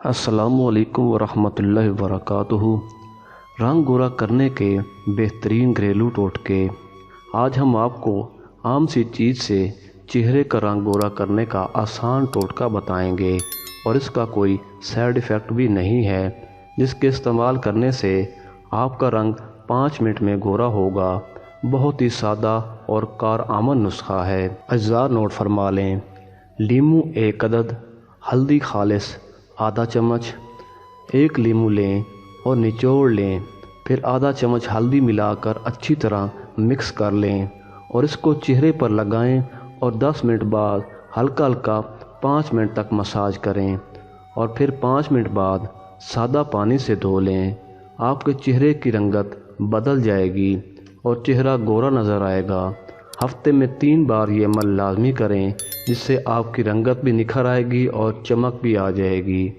अस्सलामुअलैकुम वरहमतुल्लाहि वबरकातुहू। रंग गोरा करने के बेहतरीन घरेलू टोटके। आज हम आपको आम सी चीज़ से चेहरे का रंग गोरा करने का आसान टोटका बताएंगे और इसका कोई साइड इफ़ेक्ट भी नहीं है, जिसके इस्तेमाल करने से आपका रंग 5 मिनट में गोरा होगा। बहुत ही सादा और कारआमद नुस्खा है। अज्जा नोट फरमा लें। लीमू 1 अदद, हल्दी खालिस आधा चम्मच। 1 लीमू लें और निचोड़ लें, फिर आधा चम्मच हल्दी मिलाकर अच्छी तरह मिक्स कर लें और इसको चेहरे पर लगाएं और 10 मिनट बाद हल्का हल्का 5 मिनट तक मसाज करें और फिर 5 मिनट बाद सादा पानी से धो लें। आपके चेहरे की रंगत बदल जाएगी और चेहरा गोरा नज़र आएगा। हफ्ते में 3 बार ये अमल लाजमी करें, जिससे आपकी रंगत भी निखर आएगी और चमक भी आ जाएगी।